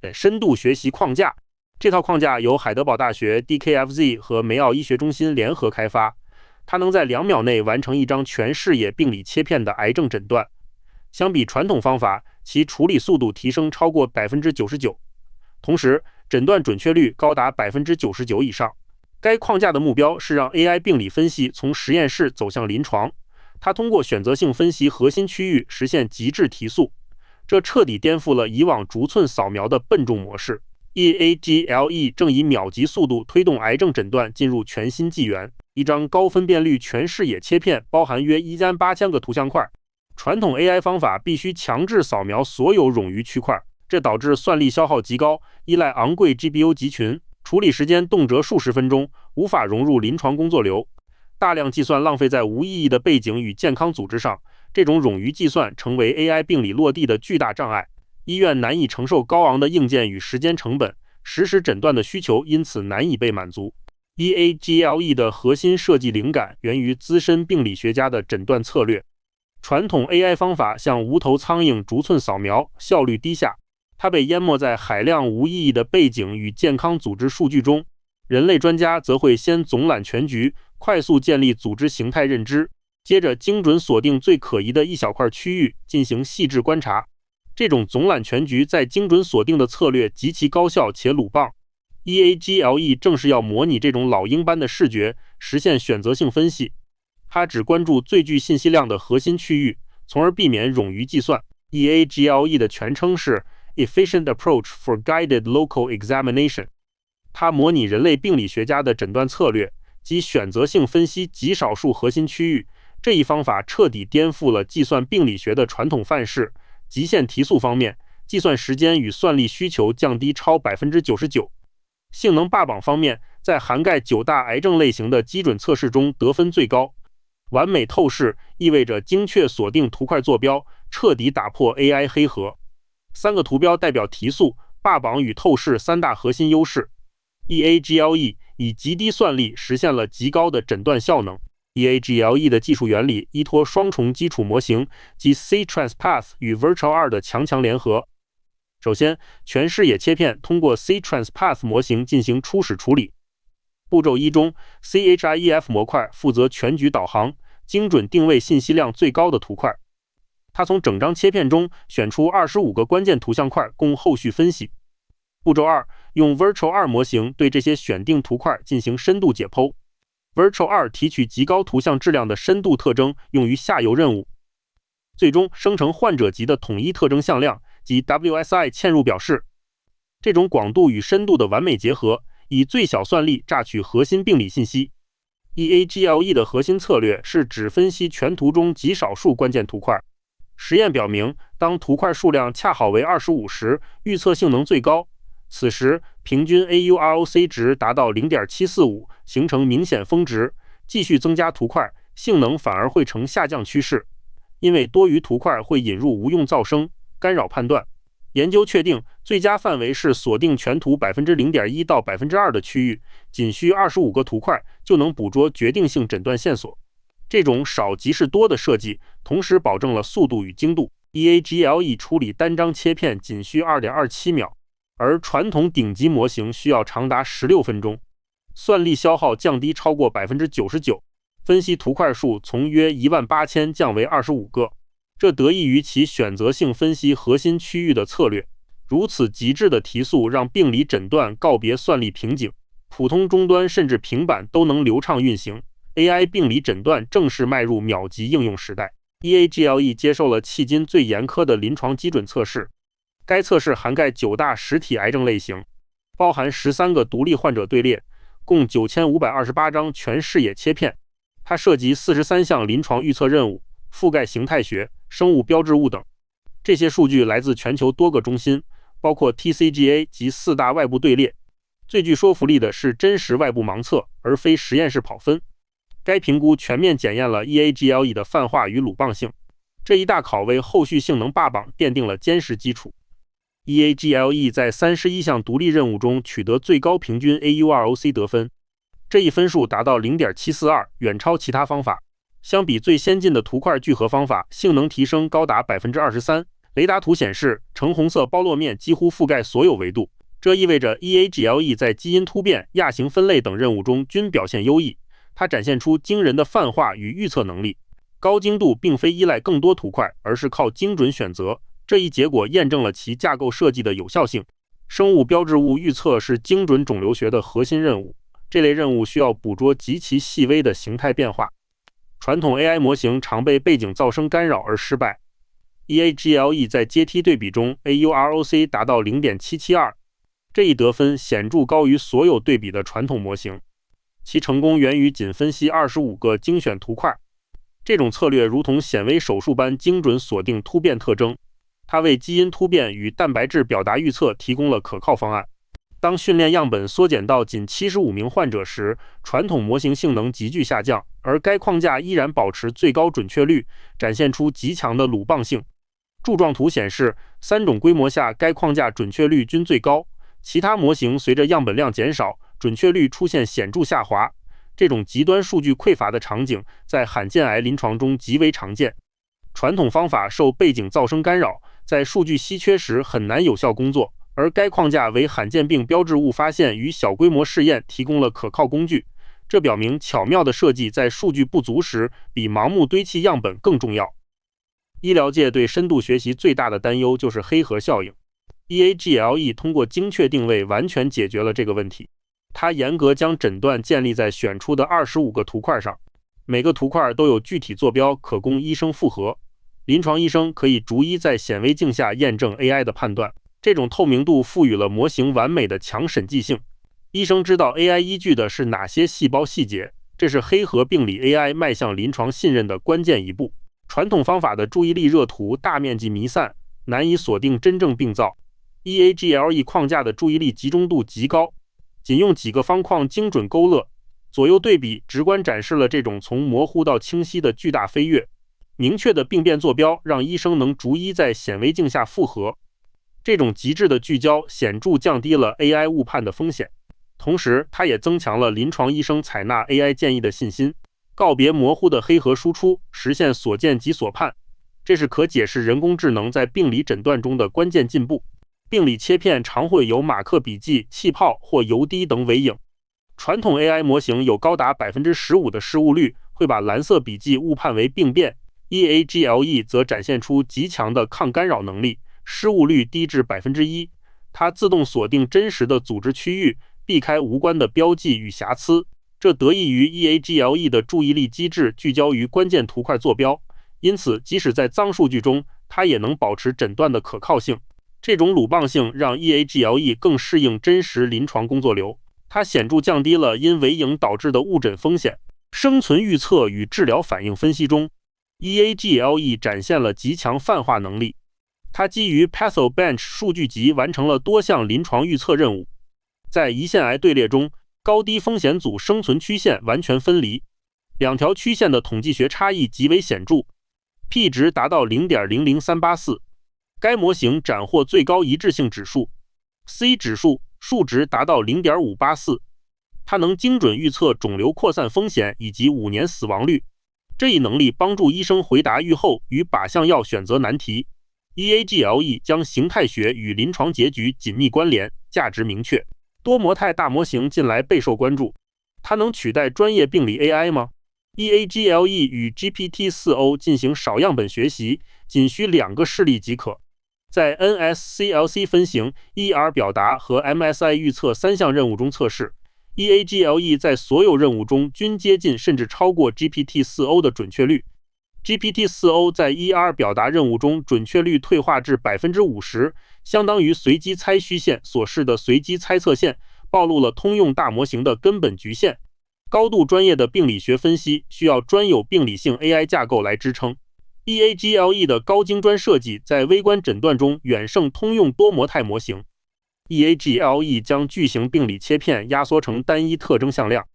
的深度学习框架。这套框架由海德堡大学 DKFZ 和梅奥医学中心联合开发，它能在2秒内完成一张全视野病理切片的癌症诊断。相比传统方法，其处理速度提升超过 99%， 同时诊断准确率高达 99% 以上。该框架的目标是让 AI 病理分析从实验室走向临床，它通过选择性分析核心区域实现极致提速，这彻底颠覆了以往逐寸扫描的笨重模式。EAGLE 正以秒级速度推动癌症诊断进入全新纪元。一张高分辨率全视野切片包含约18000个图像块，传统 AI 方法必须强制扫描所有冗余区块，这导致算力消耗极高，依赖昂贵 GPU 集群，处理时间动辄数十分钟，无法融入临床工作流。大量计算浪费在无意义的背景与健康组织上，这种冗余计算成为 AI 病理落地的巨大障碍。医院难以承受高昂的硬件与时间成本，实时诊断的需求因此难以被满足。EAGLE 的核心设计灵感源于资深病理学家的诊断策略。传统 AI 方法像无头苍蝇逐寸扫描，效率低下，它被淹没在海量无意义的背景与健康组织数据中。人类专家则会先总览全局，快速建立组织形态认知，接着精准锁定最可疑的一小块区域进行细致观察。这种总览全局在精准锁定的策略极其高效且鲁棒。EAGLE 正是要模拟这种老鹰般的视觉，实现选择性分析。它只关注最具信息量的核心区域，从而避免冗余计算。EAGLE 的全称是 Efficient Approach for Guided Local Examination。它模拟人类病理学家的诊断策略，即选择性分析极少数核心区域。这一方法彻底颠覆了计算病理学的传统范式。极限提速方面，计算时间与算力需求降低超 99%。性能霸榜方面，在涵盖9大癌症类型的基准测试中得分最高。完美透视意味着精确锁定图块坐标，彻底打破 AI 黑盒。3个图标代表提速、霸榜与透视3大核心优势。EAGLE 以极低算力实现了极高的诊断效能。EAGLE 的技术原理依托双重基础模型及 C-Transpath 与 Virtual-R 的强联合。首先，全视野切片通过 C-Transpath 模型进行初始处理。步骤1中 ，CHIEF 模块负责全局导航，精准定位信息量最高的图块。它从整张切片中选出25个关键图像块供后续分析。步骤2，用 Virtual-R 模型对这些选定图块进行深度解剖。Virtual-R 提取极高图像质量的深度特征用于下游任务，最终生成患者级的统一特征向量及 WSI 嵌入表示。这种广度与深度的完美结合，以最小算力榨取核心病理信息。EAGLE 的核心策略是只分析全图中极少数关键图块。实验表明，当图块数量恰好为25时，预测性能最高。此时平均 AUROC 值达到 0.745， 形成明显峰值。继续增加图块，性能反而会呈下降趋势，因为多余图块会引入无用噪声，干扰判断。研究确定，最佳范围是锁定全图 0.1% 到 2% 的区域，仅需25个图块就能捕捉决定性诊断线索。这种少即是多的设计，同时保证了速度与精度。EAGLE 处理单张切片仅需 2.27 秒。而传统顶级模型需要长达16分钟，算力消耗降低超过 99%， 分析图块数从约18000降为25个，这得益于其选择性分析核心区域的策略。如此极致的提速让病理诊断告别算力瓶颈，普通终端甚至平板都能流畅运行。AI 病理诊断正式迈入秒级应用时代。EAGLE 接受了迄今最严苛的临床基准测试。该测试涵盖9大实体癌症类型，包含13个独立患者队列，共9528张全视野切片。它涉及43项临床预测任务，覆盖形态学、生物标志物等。这些数据来自全球多个中心，包括 TCGA 及4大外部队列。最具说服力的是真实外部盲测，而非实验室跑分。该评估全面检验了 EAGLE 的泛化与鲁棒性，这一大考为后续性能霸榜奠定了坚实基础。EAGLE 在31项独立任务中取得最高平均 AUROC 得分，这一分数达到 0.742，远超其他方法。相比最先进的图块聚合方法，性能提升高达 23%。雷达图显示，橙红色包络面几乎覆盖所有维度，这意味着 EAGLE 在基因突变、亚型分类等任务中均表现优异。它展现出惊人的泛化与预测能力。高精度并非依赖更多图块，而是靠精准选择。这一结果验证了其架构设计的有效性。生物标志物预测是精准肿瘤学的核心任务，这类任务需要捕捉极其细微的形态变化。传统 AI 模型常被背景噪声干扰而失败。EAGLE 在阶梯对比中 AUROC 达到 0.772， 这一得分显著高于所有对比的传统模型。其成功源于仅分析25个精选图块，这种策略如同显微手术般精准锁定突变特征，它为基因突变与蛋白质表达预测提供了可靠方案。当训练样本缩减到仅75名患者时，传统模型性能急剧下降，而该框架依然保持最高准确率，展现出极强的鲁棒性。柱状图显示，3种规模下该框架准确率均最高，其他模型随着样本量减少，准确率出现显著下滑。这种极端数据匮乏的场景在罕见癌临床中极为常见。传统方法受背景噪声干扰，在数据稀缺时很难有效工作，而该框架为罕见病标志物发现与小规模试验提供了可靠工具。这表明巧妙的设计在数据不足时比盲目堆砌样本更重要。医疗界对深度学习最大的担忧就是黑盒效应。EAGLE 通过精确定位完全解决了这个问题。它严格将诊断建立在选出的25个图块上，每个图块都有具体坐标可供医生复核。临床医生可以逐一在显微镜下验证 AI 的判断，这种透明度赋予了模型完美的强审计性。医生知道 AI 依据的是哪些细胞细节，这是黑盒病理 AI 迈向临床信任的关键一步。传统方法的注意力热图大面积弥散，难以锁定真正病灶。EAGLE 框架的注意力集中度极高，仅用几个方框精准勾勒，左右对比直观展示了这种从模糊到清晰的巨大飞跃。明确的病变坐标让医生能逐一在显微镜下复核，这种极致的聚焦显著降低了 AI 误判的风险，同时它也增强了临床医生采纳 AI 建议的信心。告别模糊的黑盒输出，实现所见即所判，这是可解释人工智能在病理诊断中的关键进步。病理切片常会有马克笔记、气泡或油滴等尾影。传统 AI 模型有高达 15% 的失误率，会把蓝色笔记误判为病变。EAGLE 则展现出极强的抗干扰能力，失误率低至 1%。 它自动锁定真实的组织区域，避开无关的标记与瑕疵。这得益于 EAGLE 的注意力机制聚焦于关键图块坐标，因此即使在脏数据中，它也能保持诊断的可靠性。这种鲁棒性让 EAGLE 更适应真实临床工作流，它显著降低了因尾影导致的误诊风险。生存预测与治疗反应分析中， EAGLE 展现了极强泛化能力。它基于 PathoBench 数据集完成了多项临床预测任务。在胰腺癌队列中，高低风险组生存曲线完全分离，两条曲线的统计学差异极为显著 ，P 值达到 0.00384。该模型斩获最高一致性指数 C 指数数值达到 0.584。它能精准预测肿瘤扩散风险以及5年死亡率。这一能力帮助医生回答预后与靶向药选择难题。EAGLE 将形态学与临床结局紧密关联，价值明确。多模态大模型近来备受关注，它能取代专业病理 AI 吗？ EAGLE 与 GPT-4o 进行少样本学习，仅需2个示例即可。在 NSCLC 分型、ER 表达和 MSI 预测3项任务中测试， EAGLE 在所有任务中均接近甚至超过 GPT-4o 的准确率。GPT-4o 在 ER 表达任务中准确率退化至 50%， 相当于随机猜虚线所示的随机猜测线，暴露了通用大模型的根本局限。高度专业的病理学分析需要专有病理性 AI 架构来支撑。EAGLE 的高精专设计在微观诊断中远胜通用多模态模型。EAGLE 将巨型病理切片压缩成单一特征向量。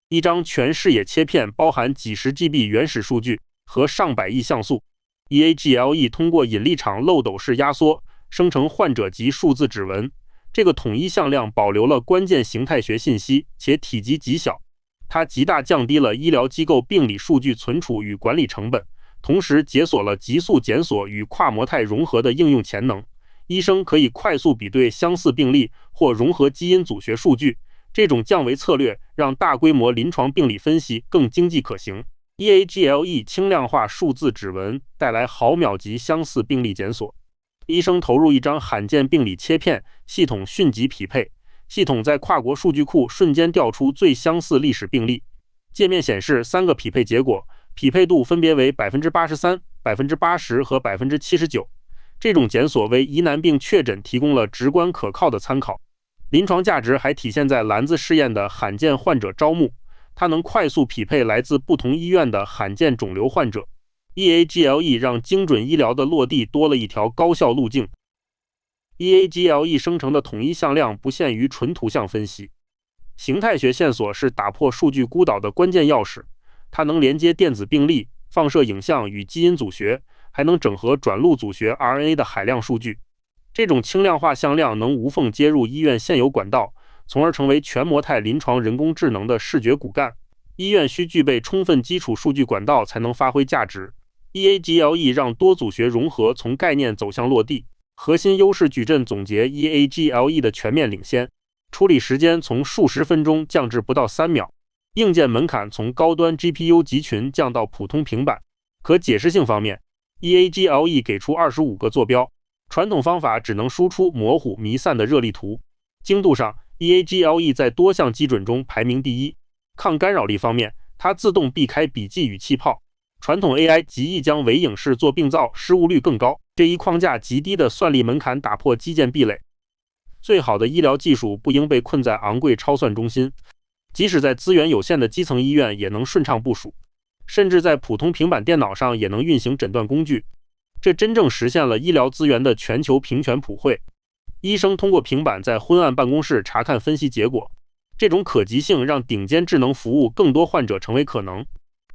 一张全视野切片包含几十 GB 原始数据和上百亿像素。EAGLE 通过引力场漏斗式压缩生成患者级数字指纹，这个统一向量保留了关键形态学信息，且体积极小。它极大降低了医疗机构病理数据存储与管理成本，同时解锁了急速检索与跨模态融合的应用潜能。医生可以快速比对相似病例或融合基因组学数据，这种降维策略让大规模临床病理分析更经济可行。EAGLE 轻量化数字指纹带来毫秒级相似病例检索。医生投入一张罕见病理切片，系统迅即匹配，系统在跨国数据库瞬间调出最相似历史病例。界面显示3个匹配结果，匹配度分别为 83%、80%和 79%。这种检索为疑难病确诊提供了直观可靠的参考。临床价值还体现在篮子试验的罕见患者招募，它能快速匹配来自不同医院的罕见肿瘤患者。EAGLE 让精准医疗的落地多了一条高效路径。EAGLE 生成的统一向量不限于纯图像分析，形态学线索是打破数据孤岛的关键钥匙。它能连接电子病历、放射影像与基因组学，还能整合转录组学 RNA 的海量数据。这种轻量化向量能无缝接入医院现有管道，从而成为全模态临床人工智能的视觉骨干。医院需具备充分基础数据管道才能发挥价值。EAGLE 让多组学融合从概念走向落地。核心优势矩阵总结 EAGLE 的全面领先，处理时间从数十分钟降至不到3秒，硬件门槛从高端 GPU 集群降到普通平板。可解释性方面， EAGLE 给出25个坐标，传统方法只能输出模糊弥散的热力图。精度上， EAGLE 在多项基准中排名第一。抗干扰力方面，它自动避开笔记与气泡，传统 AI 极易将伪影视做病灶，失误率更高。这一框架极低的算力门槛打破基建壁垒。最好的医疗技术不应被困在昂贵超算中心，即使在资源有限的基层医院也能顺畅部署，甚至在普通平板电脑上也能运行诊断工具。这真正实现了医疗资源的全球平权普惠。医生通过平板在昏暗办公室查看分析结果，这种可及性让顶尖智能服务更多患者成为可能。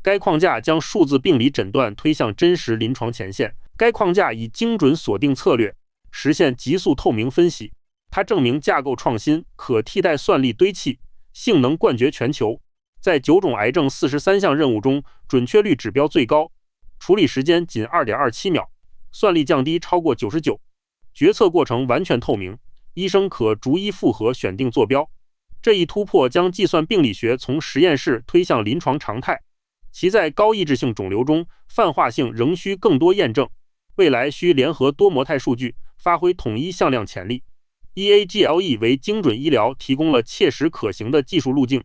该框架将数字病理诊断推向真实临床前线。该框架以精准锁定策略实现极速透明分析，它证明架构创新、可替代算力堆砌、性能冠绝全球。在9种癌症43项任务中，准确率指标最高，处理时间仅 2.27 秒，算力降低超过99%，决策过程完全透明，医生可逐一复核选定坐标。这一突破将计算病理学从实验室推向临床常态，其在高抑制性肿瘤中泛化性仍需更多验证。未来需联合多模态数据，发挥统一向量潜力。EAGLE 为精准医疗提供了切实可行的技术路径。